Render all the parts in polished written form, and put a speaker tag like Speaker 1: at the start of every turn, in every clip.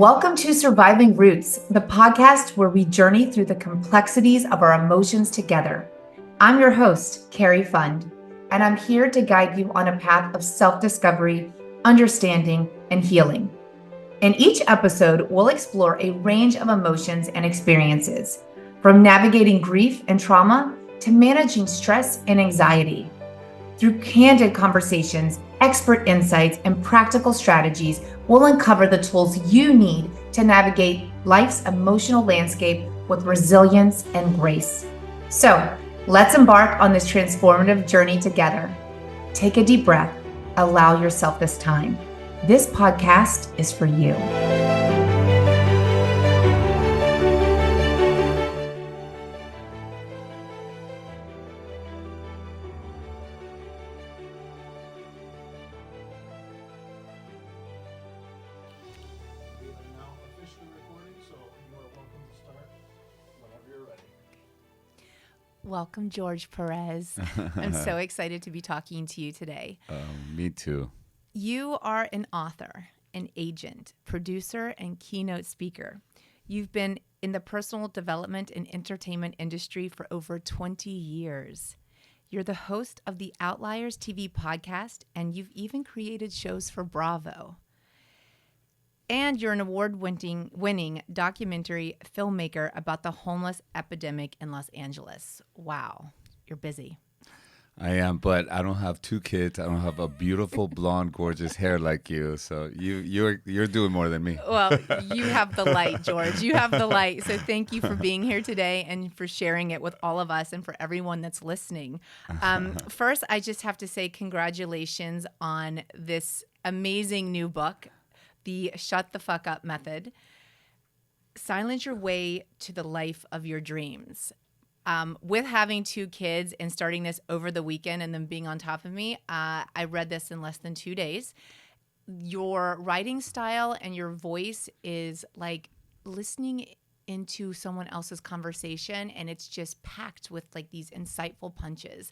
Speaker 1: Welcome to Surviving Roots, the podcast where we journey through the complexities of our emotions together. I'm your host, Carrie Fund, and I'm here to guide you on a path of self-discovery, understanding, and healing. In each episode, we'll explore a range of emotions and experiences, from navigating grief and trauma to managing stress and anxiety. Through candid conversations, expert insights, and practical strategies, we'll uncover the tools you need to navigate life's emotional landscape with resilience and grace. So, let's embark on this transformative journey together. Take a deep breath. Allow yourself this time. This podcast is for you. Welcome, Jorge Perez. I'm so excited to be talking to you today.
Speaker 2: Me too.
Speaker 1: You are an author, an agent, producer, and keynote speaker. You've been in the personal development and entertainment industry for over 20 years. You're the host of the Outliers TV podcast, and you've even created shows for Bravo. And you're an award-winning documentary filmmaker about the homeless epidemic in Los Angeles. Wow, you're busy.
Speaker 2: I am, but I don't have two kids. I don't have a beautiful blonde, gorgeous hair like you. So you're doing more than me.
Speaker 1: Well, you have the light, George. You have the light. So thank you for being here today and for sharing it with all of us and for everyone that's listening. First, I just have to say congratulations on this amazing new book, The Shut the Fuck Up Method. Silence your way to the life of your dreams. With having two kids and starting this over the weekend and them being on top of me, I read this in less than 2 days. Your writing style and your voice is like listening into someone else's conversation, and it's just packed with like these insightful punches.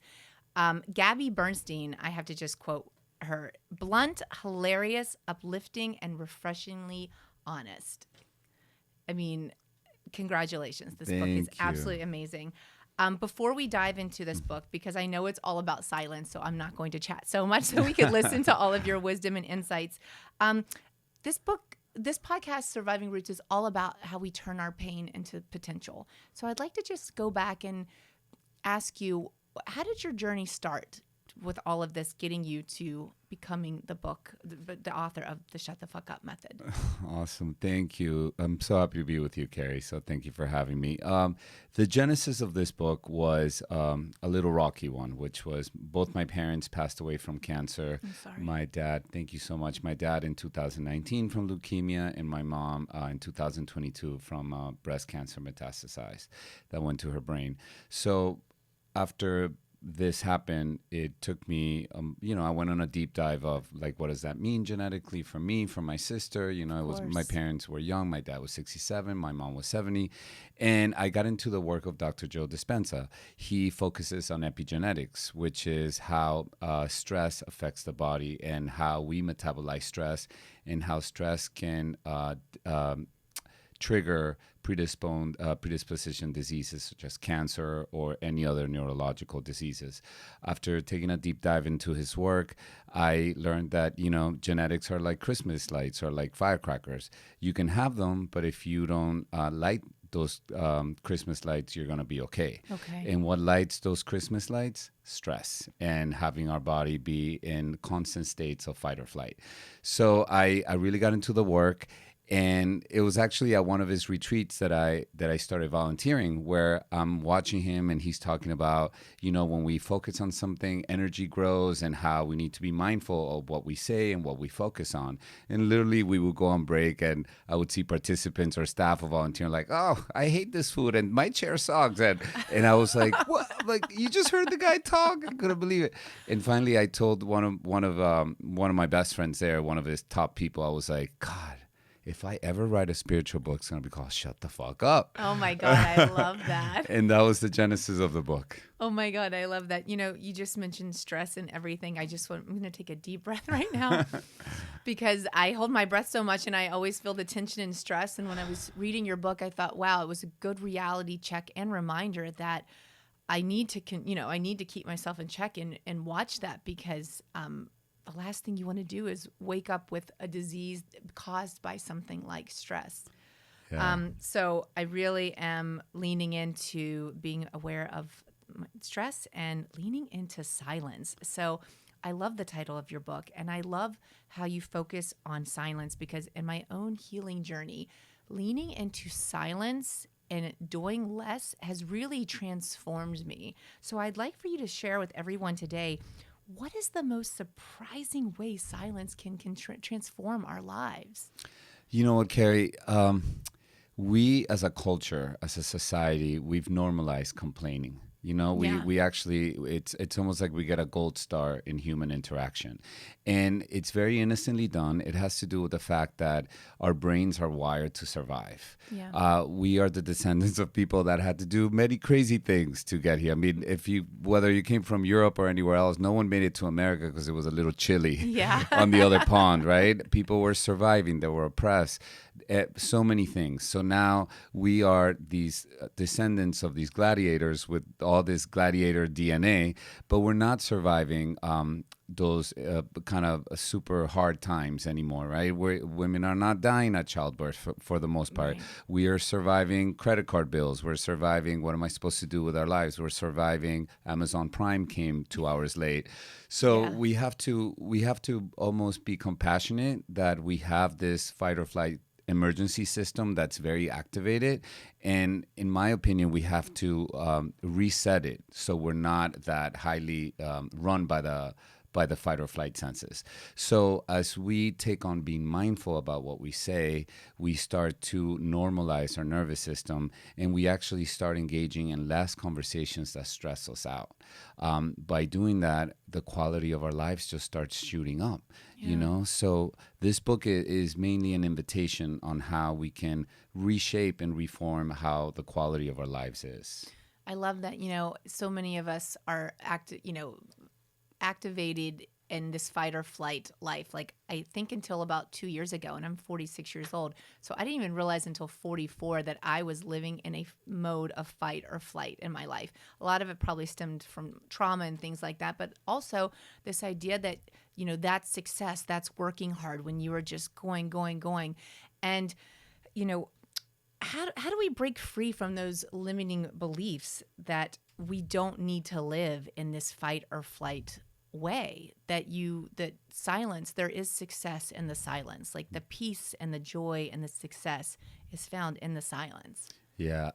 Speaker 1: Gabby Bernstein, I have to just quote her: blunt, hilarious, uplifting, and refreshingly honest. I mean, congratulations. This book is absolutely amazing. Before we dive into this book, because I know it's all about silence, so I'm not going to chat so much so we can listen to all of your wisdom and insights. This podcast, Surviving Roots, is all about how we turn our pain into potential. So I'd like to just go back and ask you, how did your journey start with all of this getting you to becoming the author of The Shut the Fuck Up Method?
Speaker 2: Awesome. Thank you. I'm so happy to be with you, Carrie. So thank you for having me. The genesis of this book was a little rocky one, which was both my parents passed away from cancer.
Speaker 1: I'm sorry.
Speaker 2: My dad, thank you so much. My dad in 2019 from leukemia, and my mom in 2022 from breast cancer metastasized that went to her brain. So after this happened, it took me, I went on a deep dive of like, what does that mean genetically for me, for my sister? It was, my parents were young. My dad was 67. My mom was 70. And I got into the work of Dr. Joe Dispenza. He focuses on epigenetics, which is how stress affects the body and how we metabolize stress and how stress can trigger predisposition diseases such as cancer or any other neurological diseases. After taking a deep dive into his work, I learned that, genetics are like Christmas lights or like firecrackers. You can have them, but if you don't light those Christmas lights, you're going to be okay. And what lights those Christmas lights? Stress and having our body be in constant states of fight or flight. So I really got into the work. And it was actually at one of his retreats that I started volunteering, where I'm watching him and he's talking about, when we focus on something, energy grows, and how we need to be mindful of what we say and what we focus on. And literally we would go on break and I would see participants or staff of volunteering like, oh, I hate this food and my chair sucks. And I was like, what? Like, you just heard the guy talk? I couldn't believe it. And finally I told one of my best friends there, one of his top people, I was like, God, if I ever write a spiritual book, it's going to be called Shut the Fuck Up.
Speaker 1: Oh my God, I love that.
Speaker 2: And that was the genesis of the book.
Speaker 1: Oh my God, I love that. You just mentioned stress and everything. I'm going to take a deep breath right now because I hold my breath so much and I always feel the tension and stress. And when I was reading your book, I thought, wow, it was a good reality check and reminder that I need to, I need to keep myself in check and watch that because the last thing you want to do is wake up with a disease caused by something like stress.
Speaker 2: Yeah.
Speaker 1: So I really am leaning into being aware of my stress and leaning into silence. So I love the title of your book, and I love how you focus on silence because in my own healing journey, leaning into silence and doing less has really transformed me. So I'd like for you to share with everyone today, what is the most surprising way silence can transform our lives?
Speaker 2: You know what, Carrie? We as a culture, as a society, we've normalized complaining. We actually, it's almost like we get a gold star in human interaction. And it's very innocently done. It has to do with the fact that our brains are wired to survive.
Speaker 1: Yeah.
Speaker 2: We are the descendants of people that had to do many crazy things to get here. I mean, whether you came from Europe or anywhere else, no one made it to America because it was a little chilly on the other pond, right? People were surviving. They were oppressed. So many things. So now we are these descendants of these gladiators with all this gladiator DNA, but we're not surviving those kind of super hard times anymore, right? Women are not dying at childbirth for the most part.
Speaker 1: Right.
Speaker 2: We are surviving credit card bills. We're surviving what am I supposed to do with our lives? We're surviving Amazon Prime came 2 hours late. So we have to almost be compassionate that we have this fight or flight emergency system that's very activated, and in my opinion we have to reset it so we're not that highly run by the fight or flight senses. So as we take on being mindful about what we say, we start to normalize our nervous system, and we actually start engaging in less conversations that stress us out. By doing that, the quality of our lives just starts shooting up. So this book is mainly an invitation on how we can reshape and reform how the quality of our lives is.
Speaker 1: I love that, so many of us are activated in this fight or flight life. Like I think until about 2 years ago, and I'm 46 years old. So I didn't even realize until 44 that I was living in a mode of fight or flight in my life. A lot of it probably stemmed from trauma and things like that. But also this idea that, that's success, that's working hard when you are just going. And, how do we break free from those limiting beliefs that we don't need to live in this fight or flight way, that silence, there is success in the silence, like the peace and the joy and the success is found in the silence?
Speaker 2: Yeah,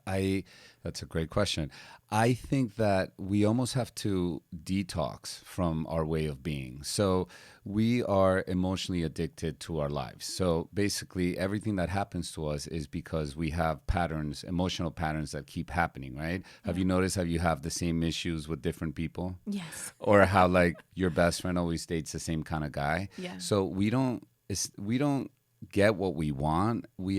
Speaker 2: that's a great question. I think that we almost have to detox from our way of being. So we are emotionally addicted to our lives. So basically everything that happens to us is because we have patterns, emotional patterns that keep happening, right? Have you noticed how you have the same issues with different people?
Speaker 1: Yes.
Speaker 2: Or how like your best friend always dates the same kind of guy?
Speaker 1: Yeah.
Speaker 2: So we don't get what we want. We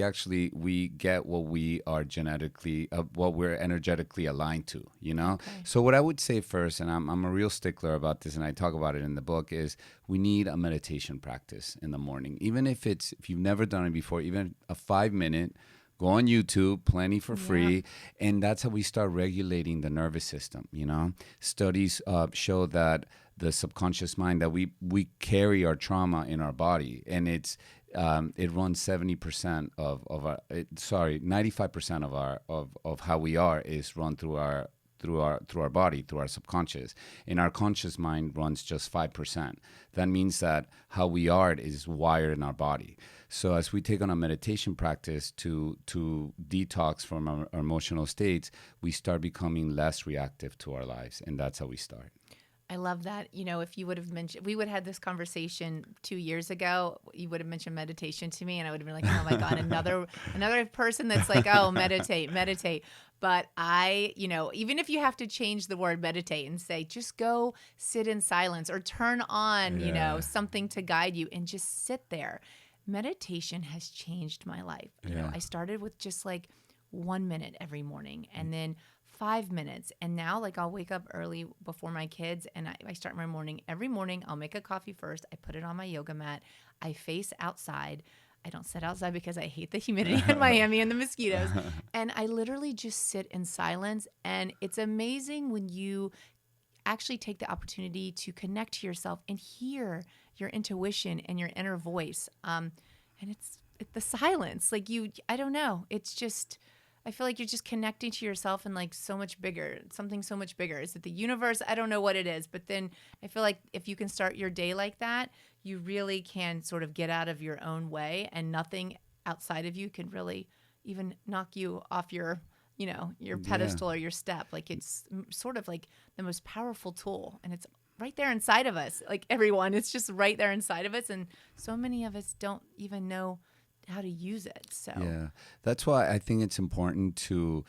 Speaker 2: get what we are genetically, what we're energetically aligned to,
Speaker 1: Okay.
Speaker 2: So what I would say first, and I'm a real stickler about this, and I talk about it in the book, is we need a meditation practice in the morning. Even if you've never done it before, even a 5-minute, go on YouTube, plenty for free. And that's how we start regulating the nervous system. Studies show that the subconscious mind, that we carry our trauma in our body, and it runs 70% of our 95% of how we are is run through our body, through our subconscious, and our conscious mind runs just 5%. That means that how we are is wired in our body. So as we take on a meditation practice to detox from our emotional states, we start becoming less reactive to our lives, and that's how we start.
Speaker 1: I love that. If you would have mentioned, we would have had this conversation 2 years ago, you would have mentioned meditation to me, and I would have been like, oh my God, another person that's like, oh, meditate. But even if you have to change the word meditate and say, just go sit in silence or turn on, something to guide you and just sit there. meditation has changed my life. You know, I started with just like 1 minute every morning and then 5 minutes. And now like I'll wake up early before my kids and I start my morning. Every morning I'll make a coffee first. I put it on my yoga mat. I face outside. I don't sit outside because I hate the humidity in Miami and the mosquitoes. And I literally just sit in silence. And it's amazing when you actually take the opportunity to connect to yourself and hear your intuition and your inner voice. And it's the silence. Like I don't know. It's just, I feel like you're just connecting to yourself and like so much bigger, something so much bigger. Is it the universe? I don't know what it is. But then I feel like if you can start your day like that, you really can sort of get out of your own way and nothing outside of you can really even knock you off your your pedestal or your step. Like it's sort of like the most powerful tool and it's right there inside of us. Like everyone, it's just right there inside of us. And so many of us don't even know how to use it. So
Speaker 2: yeah, that's why I think it's important to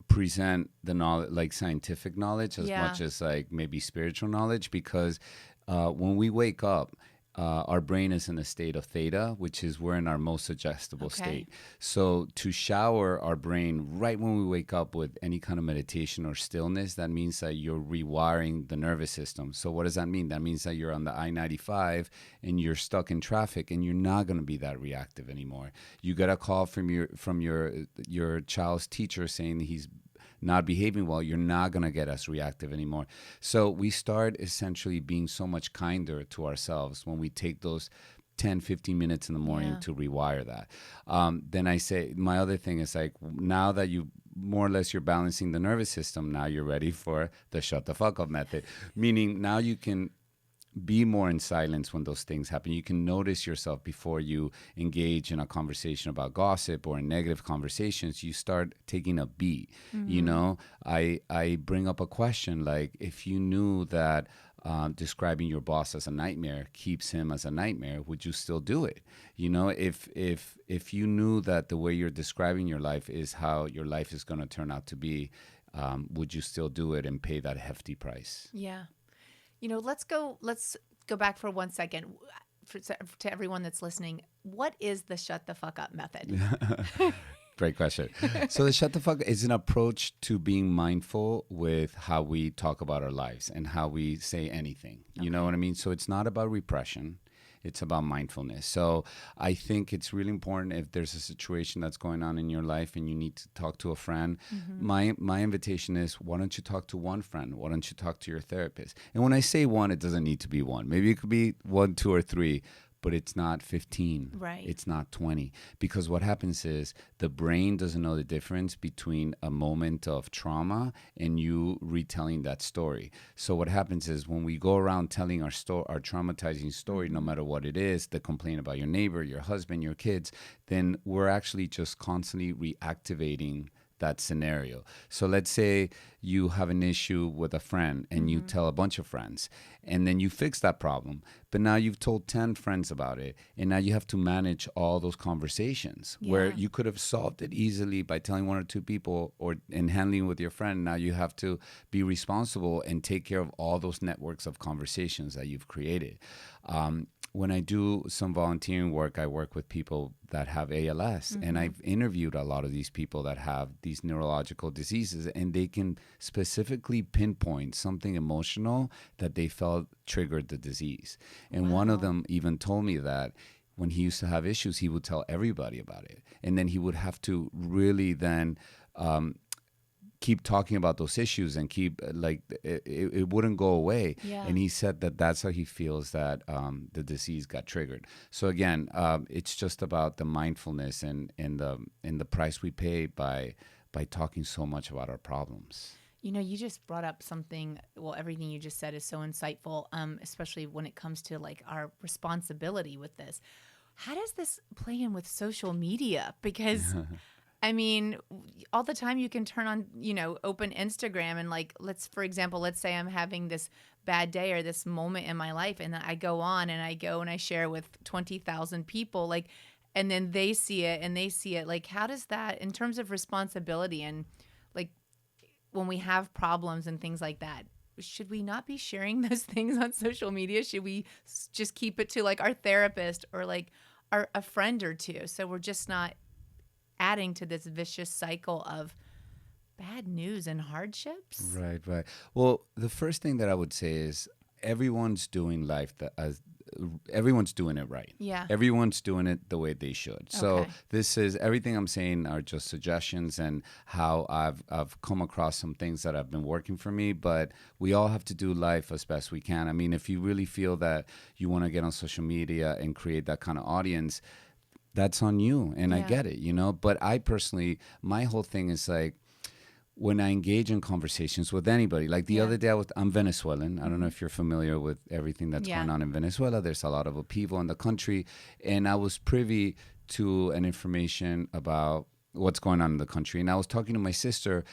Speaker 2: present the knowledge, like scientific knowledge as much as like maybe spiritual knowledge, because when we wake up, our brain is in a state of theta, which is we're in our most suggestible state. So to shower our brain right when we wake up with any kind of meditation or stillness, that means that you're rewiring the nervous system. So what does that mean? That means that you're on the I-95 and you're stuck in traffic and you're not going to be that reactive anymore. You get a call from your child's teacher saying that he's not behaving well, you're not going to get as reactive anymore. So we start essentially being so much kinder to ourselves when we take those 10, 15 minutes in the morning to rewire that. Then I say, my other thing is like, now that you more or less you're balancing the nervous system, now you're ready for the shut the fuck up method. Meaning now you can be more in silence when those things happen. You can notice yourself before you engage in a conversation about gossip or in negative conversations. You start taking a beat. You know, I bring up a question like, if you knew that describing your boss as a nightmare keeps him as a nightmare, would you still do it? You know, if you knew that the way you're describing your life is how your life is going to turn out to be, would you still do it and pay that hefty price?
Speaker 1: Yeah. You know, let's go back for 1 second to everyone that's listening. What is the shut the fuck up method?
Speaker 2: Great question. So the shut the fuck is an approach to being mindful with how we talk about our lives and how we say anything. You know what I mean? So it's not about repression. It's about mindfulness. So I think it's really important if there's a situation that's going on in your life and you need to talk to a friend. My invitation is, why don't you talk to one friend? Why don't you talk to your therapist? And when I say one, it doesn't need to be one. Maybe it could be 1, 2, or 3. But it's not 15.
Speaker 1: Right.
Speaker 2: It's not 20. Because what happens is the brain doesn't know the difference between a moment of trauma and you retelling that story. So what happens is when we go around telling our traumatizing story, no matter what it is, the complaint about your neighbor, your husband, your kids, then we're actually just constantly reactivating that scenario. So let's say you have an issue with a friend and you tell a bunch of friends and then you fix that problem, but now you've told 10 friends about it and now you have to manage all those conversations where you could have solved it easily by telling 1 or 2 people and handling with your friend. Now you have to be responsible and take care of all those networks of conversations that you've created. When I do some volunteering work, I work with people that have ALS, and I've interviewed a lot of these people that have these neurological diseases, and they can specifically pinpoint something emotional that they felt triggered the disease. And one of them even told me that when he used to have issues, he would tell everybody about it. And then he would have to really then keep talking about those issues and keep it wouldn't go away. And he said that that's how he feels that the disease got triggered. So again, it's just about the mindfulness and the price we pay by talking so much about our problems.
Speaker 1: You know, you just brought up something, well, everything you just said is so insightful, especially when it comes to like our responsibility with this. How does this play in with social media? Because I mean, all the time you can turn on, open Instagram and like, for example, let's say I'm having this bad day or this moment in my life and I go on and I share with 20,000 people, like, and then they see it. Like, how does that, in terms of responsibility and like when we have problems and things like that, should we not be sharing those things on social media? Should we just keep it to like our therapist or like are a friend or two. So we're just not adding to this vicious cycle of bad news and hardships.
Speaker 2: Right, right. Well, the first thing that I would say is everyone's doing life everyone's doing it right.
Speaker 1: Yeah.
Speaker 2: Everyone's doing it the way they should. So
Speaker 1: Okay.
Speaker 2: this is everything I'm saying are just suggestions and how I've come across some things that have been working for me, but we all have to do life as best we can. I mean, if you really feel that you want to get on social media and create that kind of audience, that's on you, and I
Speaker 1: Yeah.
Speaker 2: get it, But I personally, my whole thing is like, when I engage in conversations with anybody, like the
Speaker 1: Yeah.
Speaker 2: other day, I'm Venezuelan. I don't know if you're familiar with everything that's
Speaker 1: Yeah.
Speaker 2: going on in Venezuela. There's a lot of upheaval in the country. And I was privy to an information about what's going on in the country. And I was talking to my sister,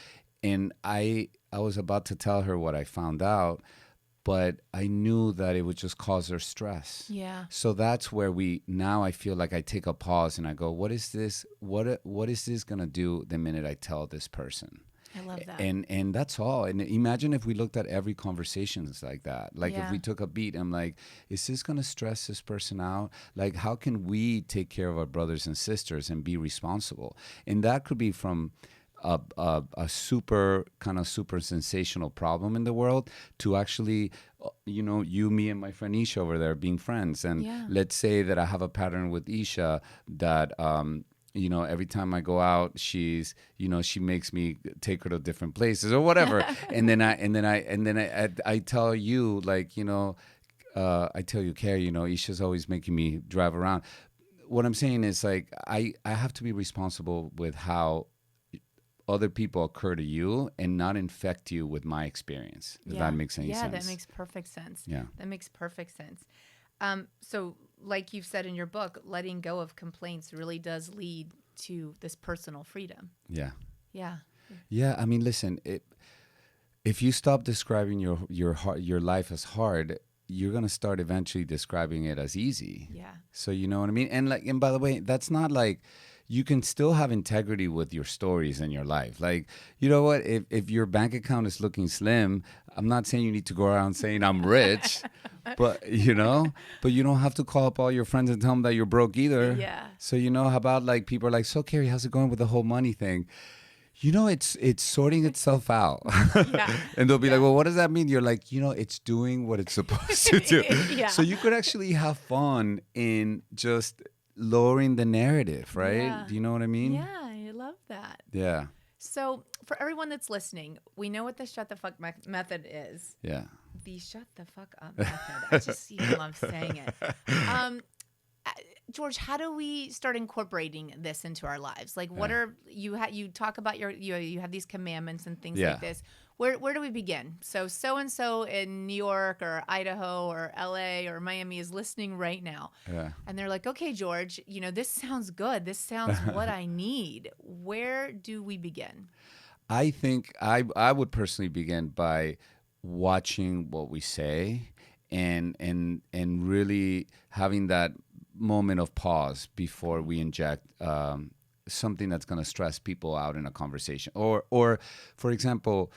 Speaker 2: and I was about to tell her what I found out, but I knew that it would just cause her stress.
Speaker 1: Yeah.
Speaker 2: So that's where now I feel like I take a pause and I go, what is this? What is this going to do the minute I tell this person?
Speaker 1: I love that.
Speaker 2: And that's all. And imagine if we looked at every conversation like that. Like if
Speaker 1: Yeah.
Speaker 2: we took a beat, I'm like, is this going to stress this person out? Like, how can we take care of our brothers and sisters and be responsible? And that could be from a super sensational problem in the world to actually, you, me, and my friend Isha over there being friends. And
Speaker 1: Yeah.
Speaker 2: let's say that I have a pattern with Isha that, every time I go out, she makes me take her to different places or whatever. and then I tell you, like, I tell you, Carrie, Isha's always making me drive around. What I'm saying is, like, I have to be responsible with how other people occur to you and not infect you with my experience. If that makes any sense.
Speaker 1: Yeah, that makes perfect sense.
Speaker 2: Yeah.
Speaker 1: That makes perfect sense. So like you've said in your book, letting go of complaints really does lead to this personal freedom.
Speaker 2: Yeah.
Speaker 1: Yeah.
Speaker 2: Yeah. I mean, listen, if you stop describing your life as hard, you're going to start eventually describing it as easy.
Speaker 1: Yeah.
Speaker 2: So you know what I mean? And by the way, that's not like, you can still have integrity with your stories in your life. Like, you know what? If your bank account is looking slim, I'm not saying you need to go around saying I'm rich, but you don't have to call up all your friends and tell them that you're broke either.
Speaker 1: Yeah.
Speaker 2: So, how about like people are like, so Carrie, how's it going with the whole money thing? It's sorting itself out.
Speaker 1: Yeah.
Speaker 2: And they'll be like, well, what does that mean? You're like, it's doing what it's supposed to do.
Speaker 1: Yeah.
Speaker 2: So you could actually have fun in just lowering the narrative, right?
Speaker 1: Yeah.
Speaker 2: Do you know what I mean?
Speaker 1: Yeah, I love that.
Speaker 2: Yeah.
Speaker 1: So for everyone that's listening, we know what the shut the fuck method is.
Speaker 2: Yeah.
Speaker 1: The shut the fuck up method. I just even love saying it. George, how do we start incorporating this into our lives? Like, what are you talk about you have these commandments and things like this. Where do we begin? So and so in New York or Idaho or LA or Miami is listening right now.
Speaker 2: Yeah.
Speaker 1: And they're like, okay, George, this sounds good. This sounds what I need. Where do we begin?
Speaker 2: I think I would personally begin by watching what we say and really having that moment of pause before we inject something that's going to stress people out in a conversation. Or for example,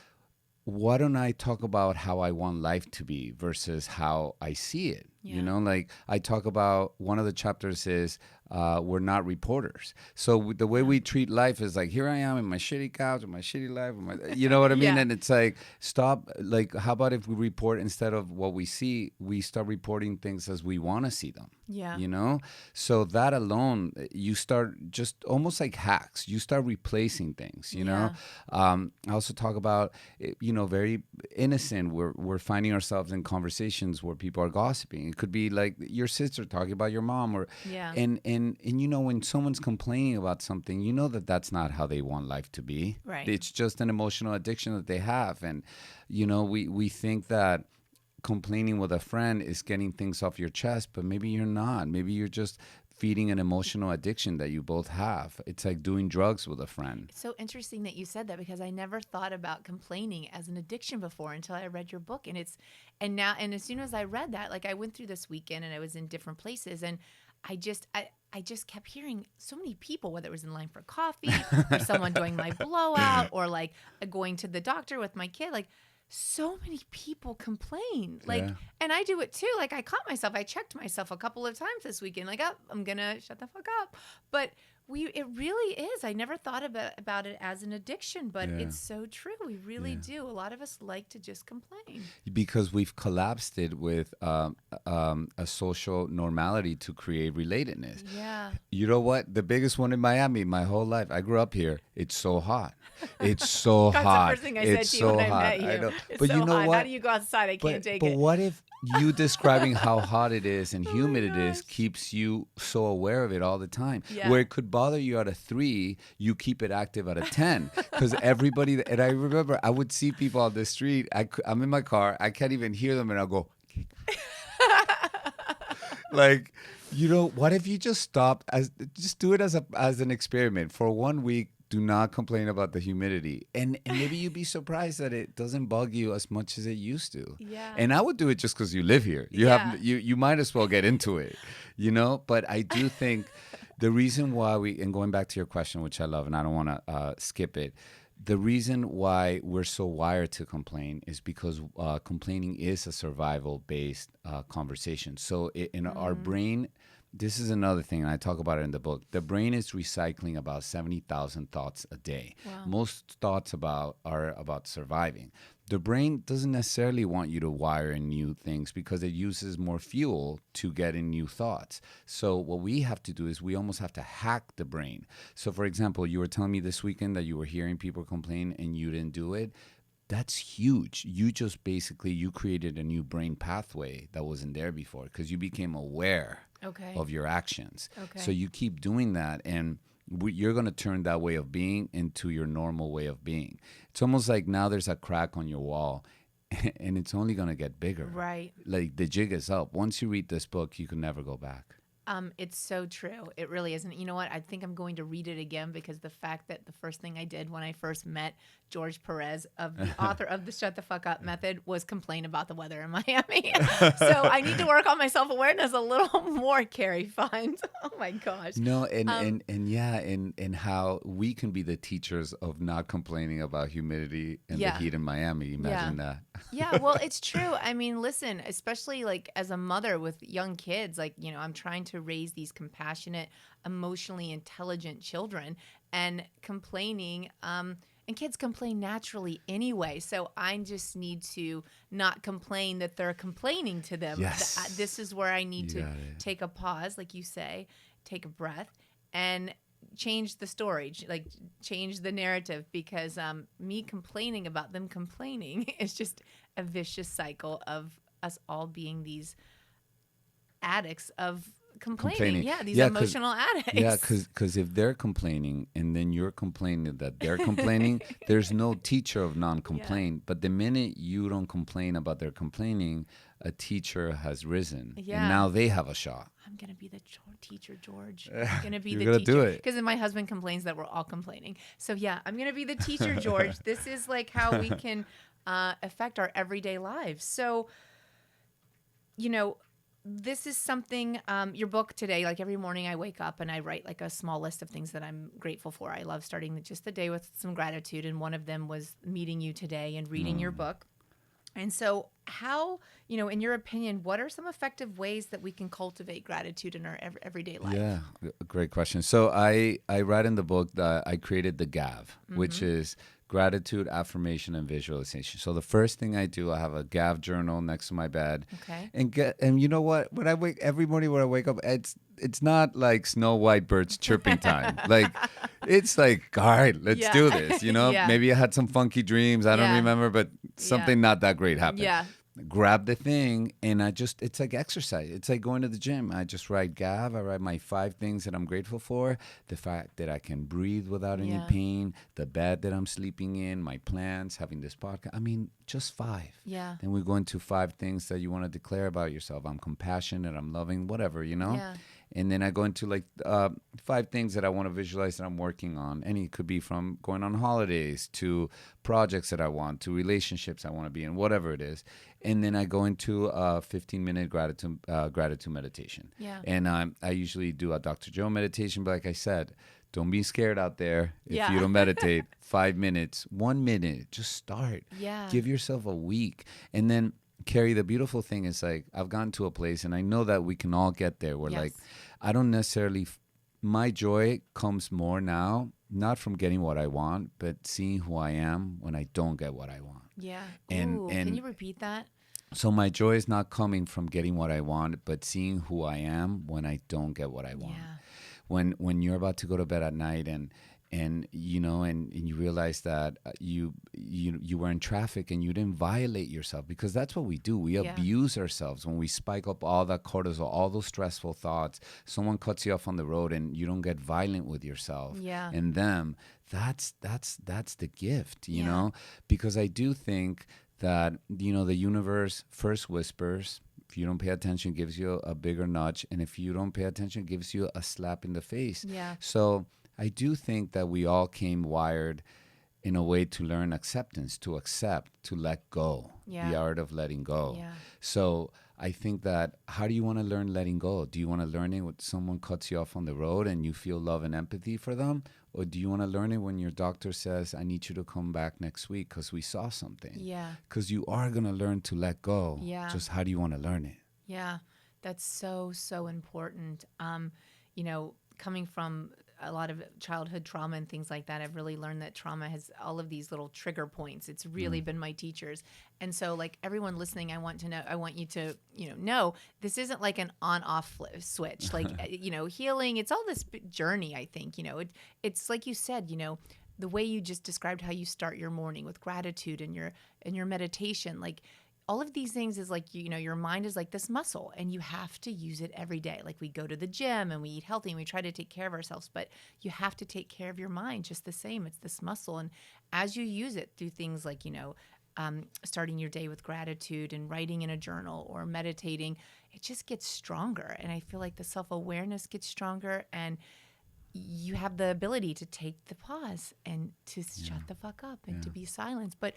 Speaker 2: why don't I talk about how I want life to be versus how I see it?
Speaker 1: Yeah.
Speaker 2: Like I talk about, one of the chapters is we're not reporters. So the way we treat life is like, here I am in my shitty couch, in my shitty life, you know what I mean?
Speaker 1: Yeah.
Speaker 2: And it's like, stop. Like, how about if we report, instead of what we see, we start reporting things as we want to see them?
Speaker 1: Yeah.
Speaker 2: So that alone, you start just almost like hacks. You start replacing things, know? I also talk about, very innocent. We're finding ourselves in conversations where people are gossiping. It could be like your sister talking about your mom, or and when someone's complaining about something, that's not how they want life to be.
Speaker 1: Right.
Speaker 2: It's just an emotional addiction that they have, and we think that complaining with a friend is getting things off your chest, but maybe you're not. Maybe you're just feeding an emotional addiction that you both have. It's like doing drugs with a friend.
Speaker 1: It's so interesting that you said that, because I never thought about complaining as an addiction before until I read your book. And as soon as I read that, like, I went through this weekend and I was in different places, and I just kept hearing so many people, whether it was in line for coffee or someone doing my blowout or like going to the doctor with my kid, like so many people complain. Like,
Speaker 2: Yeah.
Speaker 1: and I do it too. Like, I caught myself. I checked myself a couple of times this weekend. Like, oh, I'm gonna shut the fuck up. But it really is. I never thought about it as an addiction, but
Speaker 2: Yeah.
Speaker 1: it's so true. We really do. A lot of us like to just complain.
Speaker 2: Because we've collapsed it with a social normality to create relatedness.
Speaker 1: Yeah.
Speaker 2: You know what? The biggest one in Miami, my whole life. I grew up here. It's so hot. It's so
Speaker 1: That's
Speaker 2: hot.
Speaker 1: the first thing I said
Speaker 2: It's
Speaker 1: to you
Speaker 2: so
Speaker 1: when I
Speaker 2: hot.
Speaker 1: met you.
Speaker 2: I know.
Speaker 1: It's
Speaker 2: But
Speaker 1: so
Speaker 2: you know
Speaker 1: hot.
Speaker 2: what?
Speaker 1: How do you go outside? I can't take
Speaker 2: but
Speaker 1: it.
Speaker 2: what if you describing how hot it is and humid it is
Speaker 1: gosh.
Speaker 2: keeps you so aware of it all the time?
Speaker 1: Yeah.
Speaker 2: Where it could bother you at a 3, you keep it active at a 10. Because everybody, and I remember I would see people on the street. I'm in my car. I can't even hear them. And I'll go, like, what if you just stop, just do it as an experiment for 1 week. Do not complain about the humidity. And maybe you'd be surprised that it doesn't bug you as much as it used to.
Speaker 1: Yeah.
Speaker 2: And I would do it just because you live here. You might as well get into it, But I do think the reason why and going back to your question, which I love, and I don't want to skip it, the reason why we're so wired to complain is because complaining is a survival-based conversation. So in our brain, this is another thing, and I talk about it in the book. The brain is recycling about 70,000 thoughts a day.
Speaker 1: Wow.
Speaker 2: Most thoughts are about surviving. The brain doesn't necessarily want you to wire in new things because it uses more fuel to get in new thoughts. So what we have to do is we almost have to hack the brain. So for example, you were telling me this weekend that you were hearing people complain and you didn't do it. That's huge. You just basically, you created a new brain pathway that wasn't there before because you became aware of your actions.
Speaker 1: Okay.
Speaker 2: So you keep doing that, and you're going to turn that way of being into your normal way of being. It's almost like now there's a crack on your wall, and it's only going to get bigger.
Speaker 1: Right.
Speaker 2: Like the jig is up. Once you read this book, you can never go back.
Speaker 1: It's so true. It really isn't. You know what? I think I'm going to read it again because the fact that the first thing I did when I first met Jorge Perez, of the author of the Shut the Fuck Up Method, was complain about the weather in Miami. So I need to work on my self-awareness a little more, Carrie Fines. Oh my gosh.
Speaker 2: No, and how we can be the teachers of not complaining about humidity and the heat in Miami. Imagine that.
Speaker 1: Yeah, well, it's true. I mean, listen, especially like as a mother with young kids, like, I'm trying to raise these compassionate, emotionally intelligent children, and complaining, and kids complain naturally anyway. So I just need to not complain that they're complaining to them.
Speaker 2: Yes.
Speaker 1: This is where I need to take a pause, like you say, take a breath, and change the story, like change the narrative, because me complaining about them complaining is just a vicious cycle of us all being these addicts of complaining. Yeah, these emotional addicts.
Speaker 2: Yeah, because if they're complaining and then you're complaining that they're complaining, there's no teacher of non-complaint. Yeah. But the minute you don't complain about their complaining, a teacher has risen. Yeah. And now they have a shot.
Speaker 1: I'm going to be the teacher, George. I'm going to be the
Speaker 2: teacher.
Speaker 1: Do it. Because my husband complains that we're all complaining. So yeah, I'm going to be the teacher, George. This is like how we can affect our everyday lives. So, this is something, your book today, like every morning I wake up and I write like a small list of things that I'm grateful for. I love starting just the day with some gratitude. And one of them was meeting you today and reading your book. And so how, in your opinion, what are some effective ways that we can cultivate gratitude in our everyday life?
Speaker 2: Yeah, great question. So I write in the book that I created the GAV, which is gratitude, affirmation, and visualization. So the first thing I do, I have a GAV journal next to my bed.
Speaker 1: Okay.
Speaker 2: And you know what? When I every morning when I wake up, it's not like Snow White birds chirping time. Like it's like, all right, let's do this. Maybe I had some funky dreams. I don't remember, but something not that great happened.
Speaker 1: Yeah.
Speaker 2: Grab the thing and it's like exercise. It's like going to the gym. I just write GAV. I write my 5 things that I'm grateful for. The fact that I can breathe without any pain, the bed that I'm sleeping in, my plans, having this podcast. I mean, just 5.
Speaker 1: Yeah.
Speaker 2: Then we go into 5 things that you want to declare about yourself. I'm compassionate, I'm loving, whatever,
Speaker 1: Yeah.
Speaker 2: And then I go into like 5 things that I want to visualize that I'm working on. And it could be from going on holidays to projects that I want, to relationships I want to be in, whatever it is. And then I go into a 15-minute gratitude meditation.
Speaker 1: Yeah.
Speaker 2: And I usually do a Dr. Joe meditation. But like I said, Don't be scared out there. If
Speaker 1: Yeah.
Speaker 2: you don't meditate, 5 minutes, 1 minute, just start.
Speaker 1: Yeah.
Speaker 2: Give yourself a week. And then, Carrie, the beautiful thing is like, I've gotten to a place, and I know that we can all get there, where
Speaker 1: Yes.
Speaker 2: like, I don't necessarily, my joy comes more now, not from getting what I want, but seeing who I am when I don't get what I want.
Speaker 1: Yeah.
Speaker 2: And-
Speaker 1: Ooh,
Speaker 2: and-
Speaker 1: can you repeat that?
Speaker 2: So my joy is not coming from getting what I want, but seeing who I am when I don't get what I want.
Speaker 1: Yeah.
Speaker 2: When you're about to go to bed at night, and you know, and you realize that you were in traffic and you didn't violate yourself, because that's what we do. We
Speaker 1: Yeah.
Speaker 2: abuse ourselves when we spike up all that cortisol, all those stressful thoughts. Someone cuts you off on the road and you don't get violent with yourself
Speaker 1: Yeah.
Speaker 2: and them. That's the gift, you
Speaker 1: Yeah.
Speaker 2: know, because I do think that, you know, the universe first whispers. If you don't pay attention, gives you a bigger nudge. And if you don't pay attention, gives you a slap in the face.
Speaker 1: Yeah.
Speaker 2: So I do think that we all came wired in a way to learn acceptance, to accept, to let go,
Speaker 1: Yeah.
Speaker 2: the art of letting go.
Speaker 1: Yeah.
Speaker 2: So I think that, how do you want to learn letting go? Do you want to learn it when someone cuts you off on the road and you feel love and empathy for them? Or do you want to learn it when your doctor says, I need you to come back next week because we saw something?
Speaker 1: Yeah.
Speaker 2: Because you are going to learn to let go.
Speaker 1: Yeah.
Speaker 2: Just how do you want to learn it?
Speaker 1: Yeah, that's so, so important. You know, coming from a lot of childhood trauma and things like that, I've really learned that trauma has all of these little trigger points. It's really been my teachers. And so like everyone listening, I want you to, know this isn't like an on-off switch, like, healing. It's all this journey, I think, it's like you said, the way you just described how you start your morning with gratitude and your meditation, like, all of these things is like, your mind is like this muscle and you have to use it every day. Like we go to the gym and we eat healthy and we try to take care of ourselves, but you have to take care of your mind just the same. It's this muscle. And as you use it through things like, starting your day with gratitude and writing in a journal or meditating, it just gets stronger. And I feel like the self-awareness gets stronger and you have the ability to take the pause and to shut the fuck up and to be silenced. But,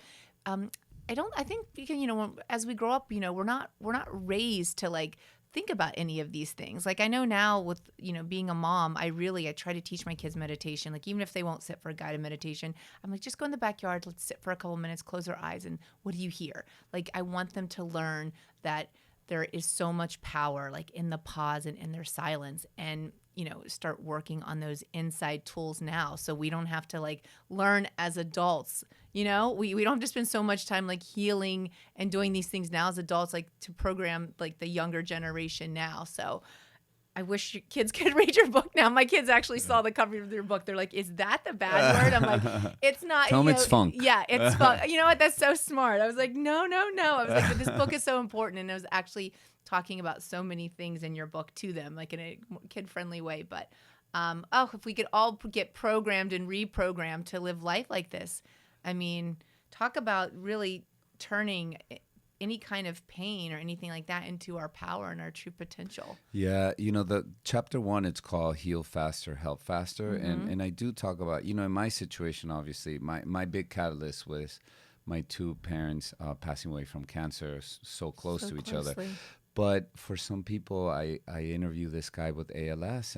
Speaker 1: I think you can, as we grow up, we're not raised to like think about any of these things. Like I know now with, being a mom, I try to teach my kids meditation. Like even if they won't sit for a guided meditation, I'm like, just go in the backyard, let's sit for a couple minutes, close their eyes. And what do you hear? Like, I want them to learn that there is so much power like in the pause and in their silence, and start working on those inside tools now, so we don't have to like learn as adults. We don't have to spend so much time like healing and doing these things now as adults, like to program like the younger generation now. So I wish your kids could read your book now. My kids actually saw the cover of your book. They're like, "Is that the bad word?" I'm like, "It's not."
Speaker 2: Tell them it's funk.
Speaker 1: Yeah, it's funk. You know what? That's so smart. I was like, "No, no, no." I was like, "But this book is so important," and I was actually talking about so many things in your book to them, like in a kid-friendly way. But if we could all get programmed and reprogrammed to live life like this, I mean, talk about really turning any kind of pain or anything like that into our power and our true potential.
Speaker 2: Yeah, the chapter 1, it's called Heal Faster, Help Faster. And I do talk about, in my situation, obviously, my big catalyst was my 2 parents passing away from cancer so close to each other. But for some people, I interview this guy with ALS,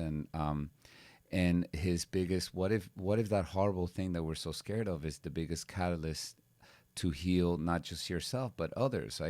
Speaker 2: and his biggest, what if that horrible thing that we're so scared of is the biggest catalyst to heal not just yourself but others.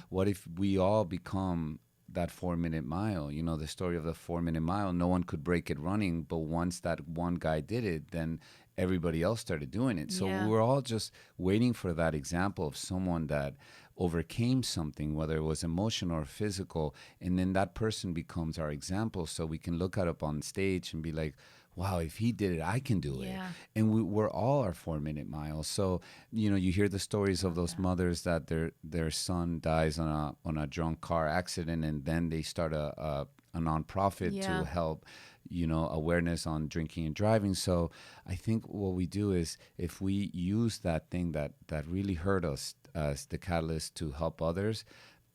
Speaker 2: What if we all become that 4-minute mile? The story of the 4-minute mile, no one could break it running, but once that one guy did it, then everybody else started doing it. So we're all just waiting for that example of someone that overcame something, whether it was emotional or physical, and then that person becomes our example, so we can look up on stage and be like, wow, if he did it, I can do it. And we're all our 4-minute miles. So, you hear the stories of those mothers that their son dies on a drunk car accident, and then they start a nonprofit to help, awareness on drinking and driving. So I think what we do is, if we use that thing that really hurt us as the catalyst to help others,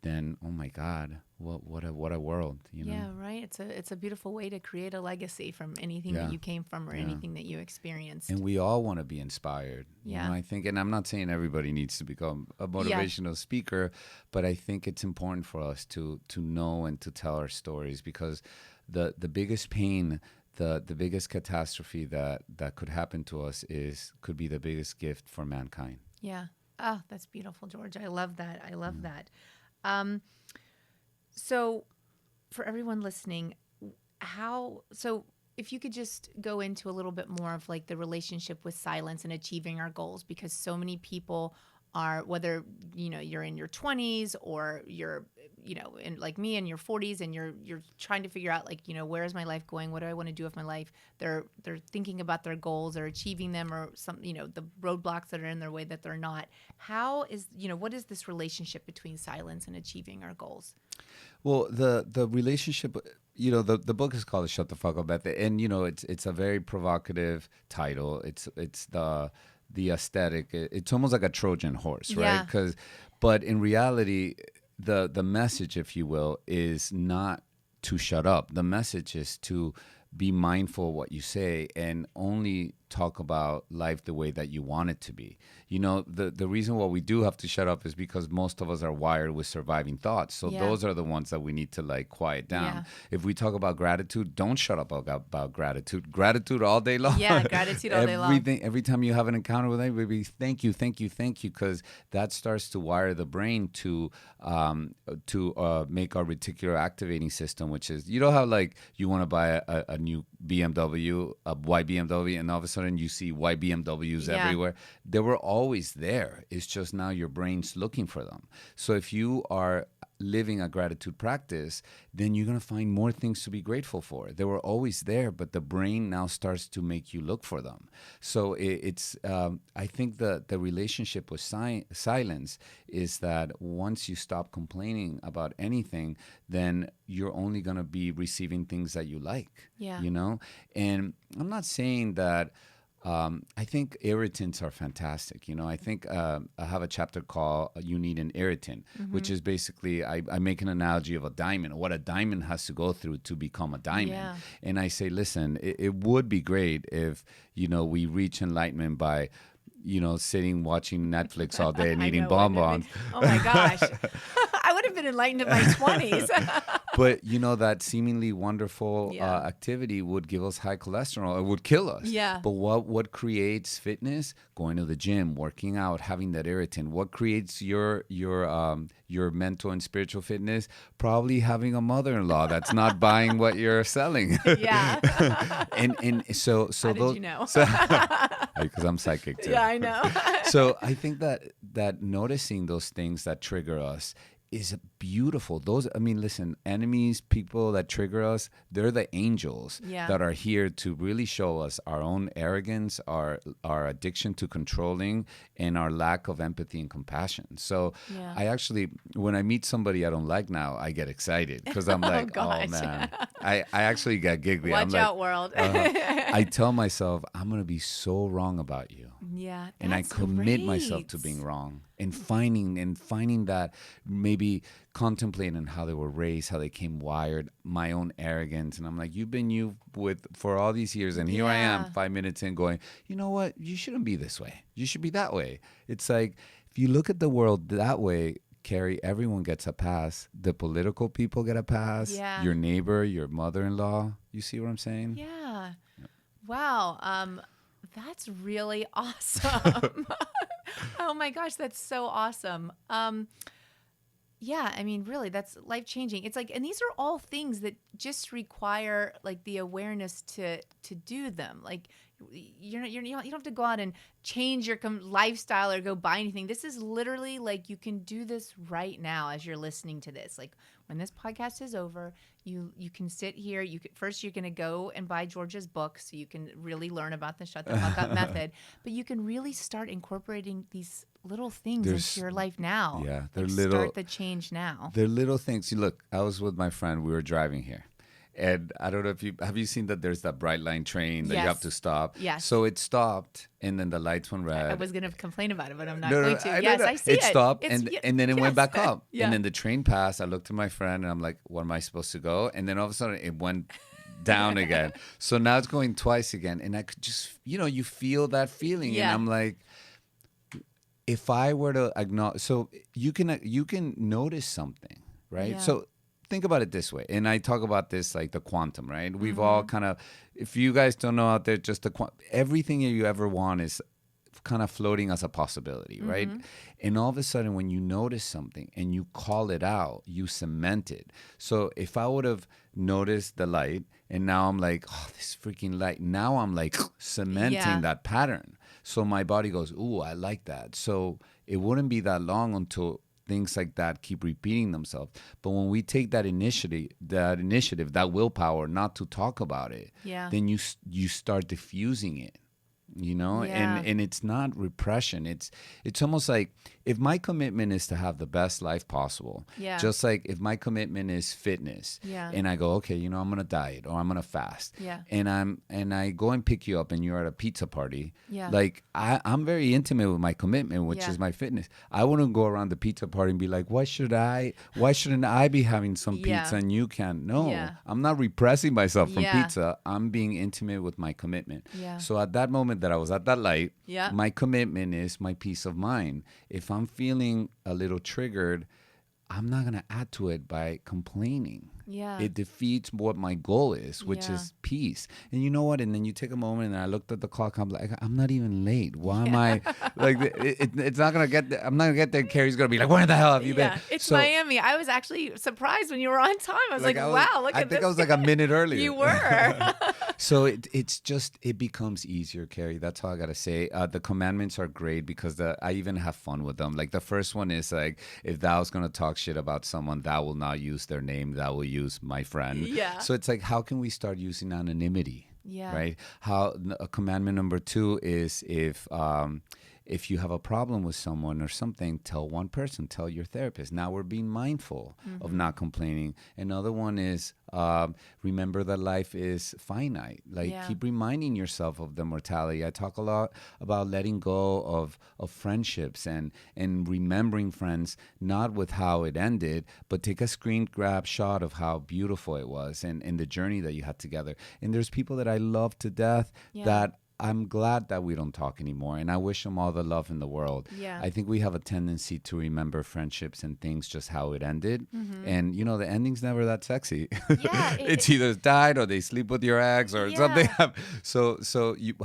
Speaker 2: then, oh my God, what a world,
Speaker 1: Yeah, right. It's a beautiful way to create a legacy from anything that you came from or anything that you experienced.
Speaker 2: And we all want to be inspired.
Speaker 1: Yeah.
Speaker 2: I think, and I'm not saying everybody needs to become a motivational speaker, but I think it's important for us to know and to tell our stories, because the biggest pain the biggest catastrophe that could happen to us could be the biggest gift for mankind.
Speaker 1: Yeah. Oh, that's beautiful, George. I love that. I love that. So for everyone listening, so if you could just go into a little bit more of like the relationship with silence and achieving our goals, because so many people are, whether, you're in your 20s or you're, in like me in your 40s, and you're trying to figure out like, where is my life going? What do I want to do with my life? They're thinking about their goals or achieving them, or some, the roadblocks that are in their way that they're not. What is this relationship between silence and achieving our goals?
Speaker 2: Well, the relationship, the book is called The Shut the Fuck Up Method, and it's a very provocative title. It's the aesthetic. It's almost like a Trojan horse, right?
Speaker 1: Yeah.
Speaker 2: But in reality, the message, if you will, is not to shut up. The message is to be mindful of what you say and only talk about life the way that you want it to be. The reason why we do have to shut up is because most of us are wired with surviving thoughts. So those are the ones that we need to like quiet down.
Speaker 1: Yeah.
Speaker 2: If we talk about gratitude, don't shut up about gratitude. Gratitude all day long.
Speaker 1: Yeah, gratitude all day long.
Speaker 2: Every time you have an encounter with anybody, thank you, thank you, thank you, because that starts to wire the brain to make our reticular activating system, which is, how like you want to buy a new BMW, a white BMW, and all of a sudden you see white BMWs everywhere. They were always there. It's just now your brain's looking for them. So if you are living a gratitude practice, then you're going to find more things to be grateful for. They were always there, but the brain now starts to make you look for them. So it's I think the relationship with silence is that once you stop complaining about anything, then you're only going to be receiving things that you like.
Speaker 1: Yeah.
Speaker 2: And I'm not saying that I think irritants are fantastic. I think I have a chapter called You Need an Irritant, which is basically, I make an analogy of a diamond, what a diamond has to go through to become a diamond. Yeah. And I say, listen, it would be great if, we reach enlightenment by, sitting, watching Netflix all day and eating bonbons.
Speaker 1: Oh my gosh. I would have been enlightened in my 20s.
Speaker 2: But that seemingly wonderful activity would give us high cholesterol. It would kill us.
Speaker 1: Yeah.
Speaker 2: But what creates fitness? Going to the gym, working out, having that irritant. What creates your mental and spiritual fitness? Probably having a mother-in-law that's not buying what you're selling.
Speaker 1: Yeah.
Speaker 2: and so
Speaker 1: How
Speaker 2: those,
Speaker 1: did you know?
Speaker 2: because I'm psychic too.
Speaker 1: Yeah, I know.
Speaker 2: So I think that noticing those things that trigger us is beautiful. Listen, enemies, people that trigger us, they're the angels that are here to really show us our own arrogance, our addiction to controlling, and our lack of empathy and compassion. So I actually, when I meet somebody I don't like now, I get excited because I'm like, oh man, I actually get giggly.
Speaker 1: Watch out, world.
Speaker 2: I tell myself, I'm going to be so wrong about you.
Speaker 1: Yeah.
Speaker 2: And I commit myself to being wrong and finding that, maybe contemplating how they were raised, how they came wired, my own arrogance. And I'm like, you've been you for all these years. And here I am 5 minutes in going, you know what? You shouldn't be this way. You should be that way. It's like, if you look at the world that way, Carrie, everyone gets a pass. The political people get a pass.
Speaker 1: Yeah.
Speaker 2: Your neighbor, your mother-in-law. You see what I'm saying?
Speaker 1: Yeah. Wow. That's really awesome. Oh my gosh, that's so awesome. Yeah, I mean, really, that's life-changing. It's like, and these are all things that just require like the awareness to do them. Like, you don't have to go out and change your lifestyle or go buy anything. This is literally like, you can do this right now as you're listening to this. Like, when this podcast is over, you can sit here. First, you're going to go and buy George's book so you can really learn about the Shut the Fuck Up method. But you can really start incorporating these little things into your life now.
Speaker 2: Yeah,
Speaker 1: they're start the change now.
Speaker 2: They're little things. Look, I was with my friend. We were driving here. And I don't know if have you seen that there's that bright line train that you have to stop?
Speaker 1: Yes.
Speaker 2: So it stopped, and then the lights went red.
Speaker 1: I was going to complain about it, but I'm not going to. I see
Speaker 2: it. It stopped, and then it went back up.
Speaker 1: Yeah.
Speaker 2: And then the train passed. I looked at my friend, and I'm like, "What am I supposed to go?" And then all of a sudden, it went down again. So now it's going twice again, and I could just, you feel that feeling, and I'm like, if I were to acknowledge, so you can notice something, right?
Speaker 1: Yeah.
Speaker 2: So think about it this way, and I talk about this like the quantum, right? We've all kind of, if you guys don't know out there, just everything you ever want is kind of floating as a possibility, right? And all of a sudden, when you notice something and you call it out, you cement it. So if I would have noticed the light and now I'm like, oh, this freaking light, now I'm like cementing that pattern. So my body goes, ooh, I like that. So it wouldn't be that long until things like that keep repeating themselves. But when we take that initiative, that willpower not to talk about it, then you start diffusing it. And it's not repression. It's almost like if my commitment is to have the best life possible, just like if my commitment is fitness, and I go, okay, I'm gonna diet or I'm gonna fast, and I go and pick you up and you're at a pizza party, like I'm very intimate with my commitment, which is my fitness. I wouldn't go around the pizza party and be like, why shouldn't I be having some pizza and you can't? No, I'm not repressing myself from pizza. I'm being intimate with my commitment. So at that moment that I was at that light, my commitment is my peace of mind. If I'm feeling a little triggered, I'm not going to add to it by complaining. It defeats what my goal is, which is peace. And you know what? And then you take a moment and I looked at the clock. I'm like, I'm not even late. Why am I like, it's not going to get there. I'm not going to get there. Carrie's going to be like, where the hell have you been?
Speaker 1: It's Miami. I was actually surprised when you were on time. I was like, wow, look at this.
Speaker 2: I think I was like a minute earlier.
Speaker 1: You were.
Speaker 2: So it becomes easier, Carrie. That's all I got to say. The commandments are great because I even have fun with them. Like the first one is like, if thou's going to talk shit about someone, thou will not use their name, thou will use my friend. So it's like, how can we start using anonymity? Right? How commandment number 2 is if you have a problem with someone or something, tell one person, tell your therapist. Now we're being mindful of not complaining. Another one is remember that life is finite. Like keep reminding yourself of the mortality. I talk a lot about letting go of friendships and remembering friends, not with how it ended, but take a screen grab shot of how beautiful it was and the journey that you had together. And there's people that I love to death that I'm glad that we don't talk anymore, and I wish them all the love in the world. I think we have a tendency to remember friendships and things just how it ended. And, the ending's never that sexy. It's either died or they sleep with your ex or something. So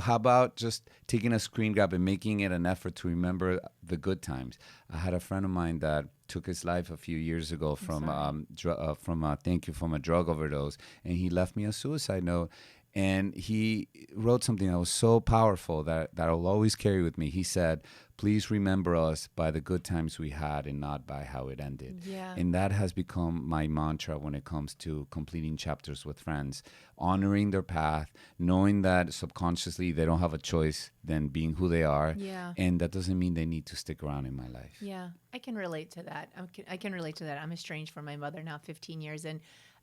Speaker 2: how about just taking a screen grab and making it an effort to remember the good times? I had a friend of mine that took his life a few years ago from a drug overdose, and he left me a suicide note. And he wrote something that was so powerful that I'll always carry with me. He said, please remember us by the good times we had and not by how it ended. And that has become my mantra when it comes to completing chapters with friends, honoring their path, knowing that subconsciously they don't have a choice than being who they are. And that doesn't mean they need to stick around in my life.
Speaker 1: I can relate to that. I can relate to that. I'm estranged from my mother now 15 years. And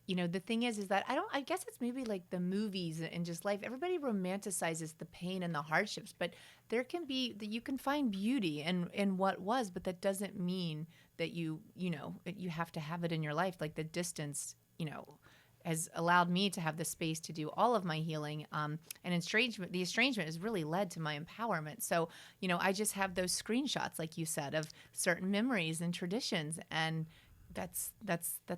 Speaker 1: the thing is that I guess it's maybe like the movies and just life. Everybody romanticizes the pain and the hardships, but you can find beauty in what was, but that doesn't mean that you have to have it in your life. Like the distance, has allowed me to have the space to do all of my healing. And the estrangement has really led to my empowerment. So, I just have those screenshots, like you said, of certain memories and traditions, and that's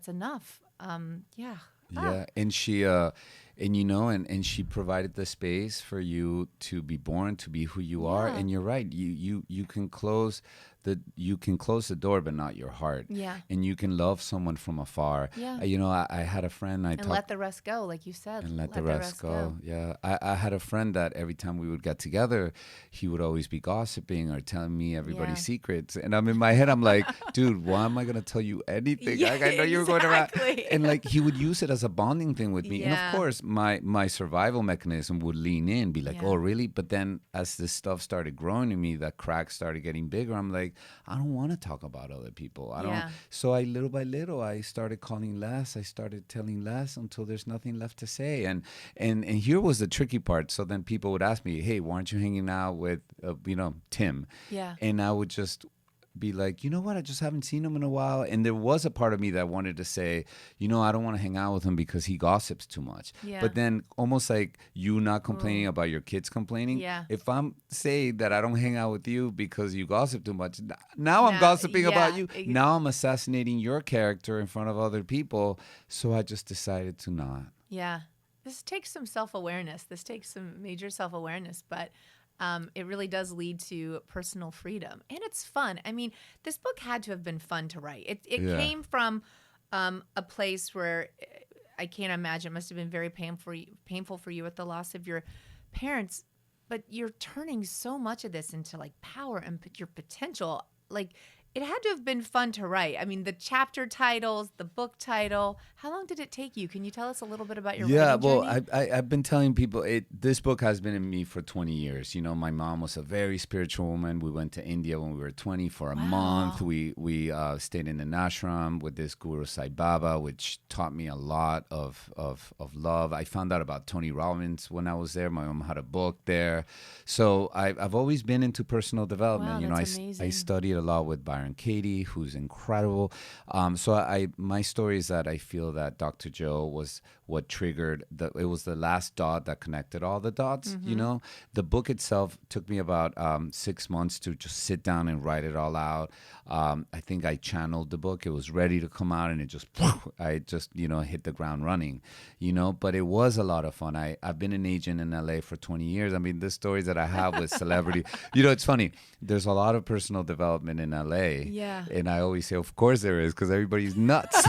Speaker 1: enough.
Speaker 2: And she and she provided the space for you to be born, to be who you are. And you're right, you can close the door, but not your heart. And you can love someone from afar. I had a friend.
Speaker 1: Let the rest go, like you said.
Speaker 2: And let the rest go. I had a friend that every time we would get together, he would always be gossiping or telling me everybody's secrets. And I'm in my head, I'm like, dude, why am I gonna tell you anything? Like, I know you were going around. And like he would use it as a bonding thing with me. And of course, my survival mechanism would lean in, be like, oh really? But then as this stuff started growing in me, that crack started getting bigger. I'm like, I don't want to talk about other people. I don't. So little by little, I started calling less. I started telling less until there's nothing left to say. And here was the tricky part. So then people would ask me, hey, why aren't you hanging out with, Tim? And I would just be like, you know what, I just haven't seen him in a while. And there was a part of me that wanted to say, you know, I don't want to hang out with him because he gossips too much.
Speaker 1: Yeah.
Speaker 2: But then almost like you not complaining about your kids complaining.
Speaker 1: Yeah.
Speaker 2: If I'm saying that I don't hang out with you because you gossip too much, now I'm gossiping about you. Now I'm assassinating your character in front of other people. So I just decided to not.
Speaker 1: Yeah. This takes some self-awareness. This takes some major self-awareness, but it really does lead to personal freedom. And it's fun. I mean, this book had to have been fun to write. It came from a place where I can't imagine. It must have been very painful for you at the loss of your parents. But you're turning so much of this into like power and your potential. Like, it had to have been fun to write. I mean, the chapter titles, the book title. How long did it take you? Can you tell us a little bit about your writing journey?
Speaker 2: Yeah, well, I've been telling people this book has been in me for 20 years. You know, my mom was a very spiritual woman. We went to India when we were 20 for a month. We stayed in an ashram with this Guru Sai Baba, which taught me a lot of love. I found out about Tony Robbins when I was there. My mom had a book there. So I've always been into personal development.
Speaker 1: Wow,
Speaker 2: you know, I studied a lot with Byron Katie, who's incredible. So my story is that I feel that Dr. Joe was what triggered it was the last dot that connected all the dots. You know, the book itself took me about 6 months to just sit down and write it all out. I think I channeled the book. It was ready to come out, and I just hit the ground running. But it was a lot of fun. I've been an agent in LA for 20 years. I mean, the stories that I have with celebrity, it's funny. There's a lot of personal development in LA.
Speaker 1: Yeah.
Speaker 2: And I always say, of course there is, because everybody's nuts.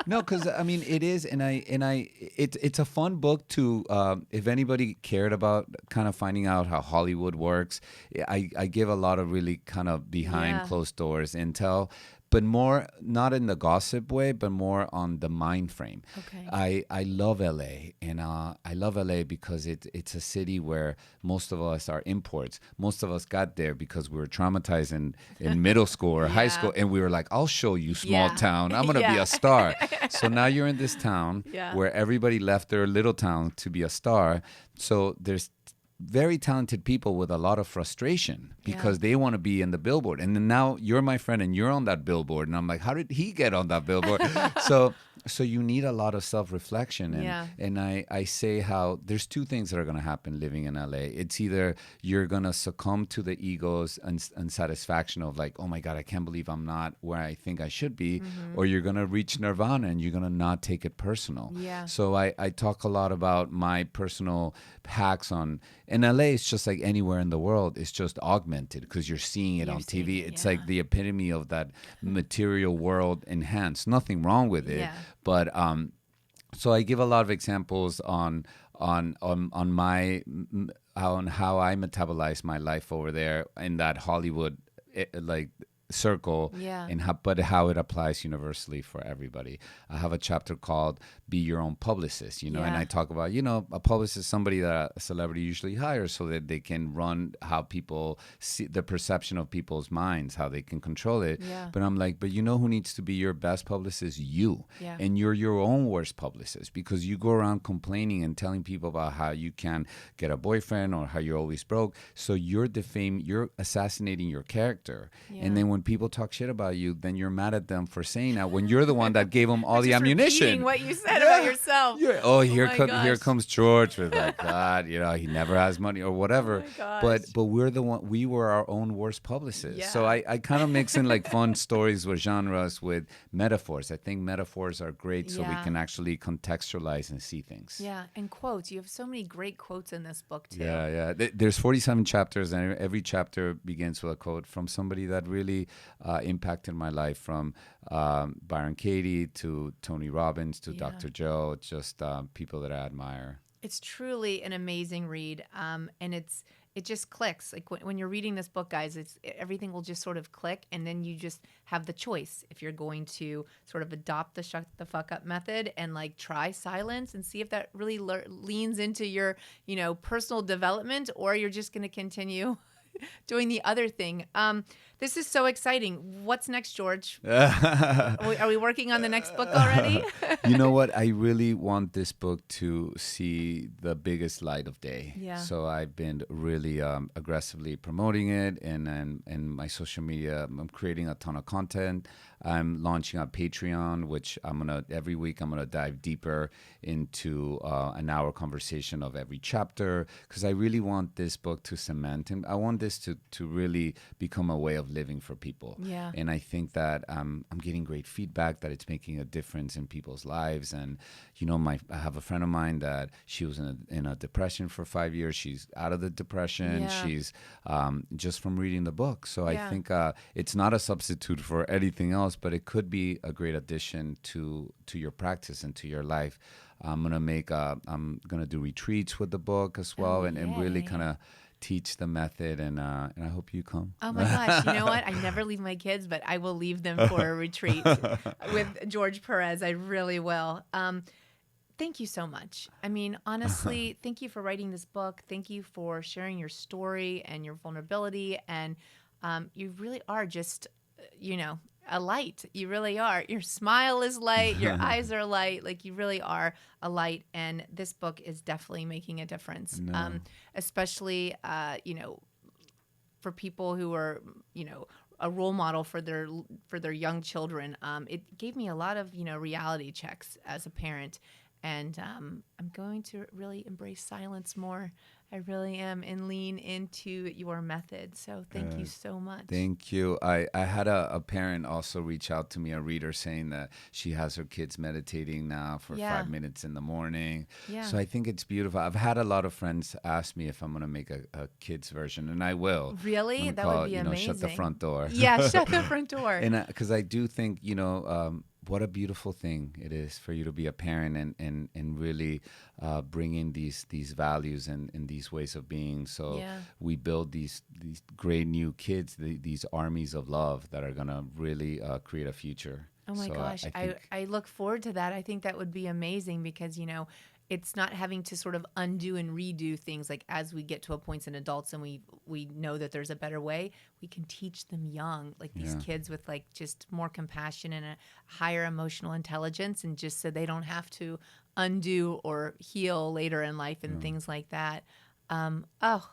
Speaker 2: No, because I mean it is, it's a fun book to if anybody cared about kind of finding out how Hollywood works. I give a lot of really kind of behind closed doors intel, but more not in the gossip way, but more on the mind frame.
Speaker 1: Okay.
Speaker 2: I love LA, and I love LA because it's a city where most of us are imports. Most of us got there because we were traumatized in middle school or high school, and we were like, I'll show you small town. I'm going to be a star. So now you're in this town where everybody left their little town to be a star. So there's very talented people with a lot of frustration because they want to be in the billboard. And then now you're my friend and you're on that billboard. And I'm like, how did he get on that billboard? So you need a lot of self-reflection. And I say how there's two things that are going to happen living in LA. It's either you're going to succumb to the egos and satisfaction of like, oh my God, I can't believe I'm not where I think I should be. Or you're going to reach nirvana and you're going to not take it personal. So I talk a lot about my personal hacks on, in LA, it's just like anywhere in the world, it's just augmented because you're seeing it on TV. It's like the epitome of that material world enhanced. Nothing wrong with it. But so I give a lot of examples on my on how I metabolize my life over there in that Hollywood circle, and how it applies universally for everybody. I have a chapter called "Be Your Own Publicist," and I talk about a publicist is somebody that a celebrity usually hires so that they can run how people see the perception of people's minds, how they can control it. But I'm like, but who needs to be your best publicist? You. And you're your own worst publicist because you go around complaining and telling people about how you can't get a boyfriend or how you're always broke. So you're assassinating your character. And then when people talk shit about you, then you're mad at them for saying that when you're the one that gave them all the ammunition.
Speaker 1: What you said about yourself.
Speaker 2: Here comes George with like God, he never has money or whatever. But we were our own worst publicists. So I kind of mix in like fun stories with genres with metaphors. I think metaphors are great so we can actually contextualize and see things.
Speaker 1: And quotes. You have so many great quotes in this book too.
Speaker 2: There's 47 chapters and every chapter begins with a quote from somebody that really impacted my life, from Byron Katie to Tony Robbins to Dr. Joe, just people that I admire.
Speaker 1: It's truly an amazing read, and it just clicks. Like when you're reading this book, guys, everything will just sort of click, and then you just have the choice if you're going to sort of adopt the shut the fuck up method and like try silence and see if that really leans into your personal development, or you're just going to continue doing the other thing. This is so exciting. What's next, George? Are we working on the next book already?
Speaker 2: You know what? I really want this book to see the biggest light of day.
Speaker 1: Yeah.
Speaker 2: So I've been really aggressively promoting it, and my social media. I'm creating a ton of content. I'm launching a Patreon, which every week I'm gonna dive deeper into an hour conversation of every chapter, because I really want this book to cement, and I want this to really become a way of living for people.
Speaker 1: Yeah.
Speaker 2: And I think that I'm getting great feedback that it's making a difference in people's lives. And I have a friend of mine that she was in a depression for 5 years. She's out of the depression.
Speaker 1: Yeah.
Speaker 2: She's just from reading the book. So
Speaker 1: Yeah.
Speaker 2: I think it's not a substitute for anything else, but it could be a great addition to your practice and to your life. I'm gonna do retreats with the book as well, and really kind of teach the method, and I hope you come.
Speaker 1: Oh my gosh, you know what? I never leave my kids, but I will leave them for a retreat with Jorge Perez. I really will. Thank you so much. I mean, honestly, thank you for writing this book. Thank you for sharing your story and your vulnerability. And you really are just, a light. You really are. Your smile is light. Your eyes are light. Like, you really are a light. And this book is definitely making a difference, especially, for people who are, a role model for their young children. It gave me a lot of, reality checks as a parent. And I'm going to really embrace silence more. I really am, and lean into your method. So thank you so much.
Speaker 2: Thank you. I had a parent also reach out to me, a reader, saying that she has her kids meditating now for 5 minutes in the morning.
Speaker 1: Yeah.
Speaker 2: So I think it's beautiful. I've had a lot of friends ask me if I'm going to make a kids version, and I will.
Speaker 1: Really? That would be amazing.
Speaker 2: Shut the front door.
Speaker 1: Yeah, shut the front door.
Speaker 2: And because I do think, what a beautiful thing it is for you to be a parent and really bring in these values and these ways of being. So we build these great new kids, these armies of love that are going to really create a future.
Speaker 1: Oh my gosh. I look forward to that. I think that would be amazing because, it's not having to sort of undo and redo things. Like, as we get to a point in adults and we know that there's a better way, we can teach them young, like these kids with like just more compassion and a higher emotional intelligence, and just so they don't have to undo or heal later in life and things like that.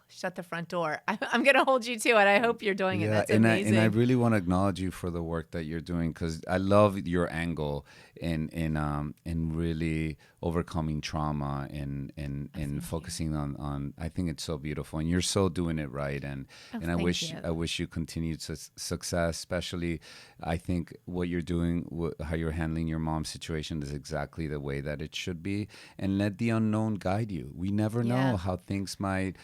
Speaker 1: Shut the front door. I'm going to hold you to it. I hope you're doing it. That's amazing.
Speaker 2: And I really want to acknowledge you for the work that you're doing, because I love your angle in really overcoming trauma and focusing on. I think it's so beautiful, and you're so doing it right. And I wish you continued success. Especially, I think what you're doing, how you're handling your mom's situation, is exactly the way that it should be. And let the unknown guide you. We never know how things might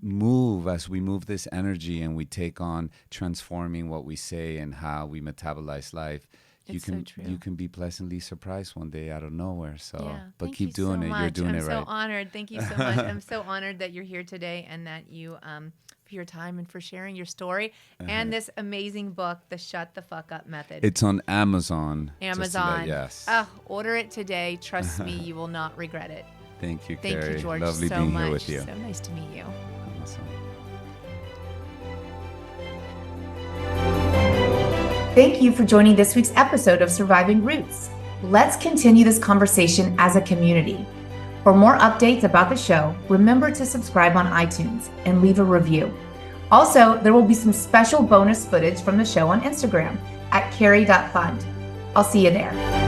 Speaker 2: move as we move this energy and we take on transforming what we say and how we metabolize life. You can be pleasantly surprised one day out of nowhere. So, but keep doing it. You're doing it right.
Speaker 1: I'm so honored. Thank you so much. I'm so honored that you're here today and that you for your time and for sharing your story and this amazing book, The Shut the Fuck Up Method.
Speaker 2: It's on Amazon.
Speaker 1: Yes. Order it today. Trust me, you will not regret it.
Speaker 2: Thank you, Carrie.
Speaker 1: Thank you, George,
Speaker 2: Lovely
Speaker 1: so
Speaker 2: being
Speaker 1: much.
Speaker 2: here with you.
Speaker 1: So nice to meet you.
Speaker 2: Awesome.
Speaker 3: Thank you for joining this week's episode of Surviving Roots. Let's continue this conversation as a community. For more updates about the show, remember to subscribe on iTunes and leave a review. Also, there will be some special bonus footage from the show on Instagram at carrie.fund. I'll see you there.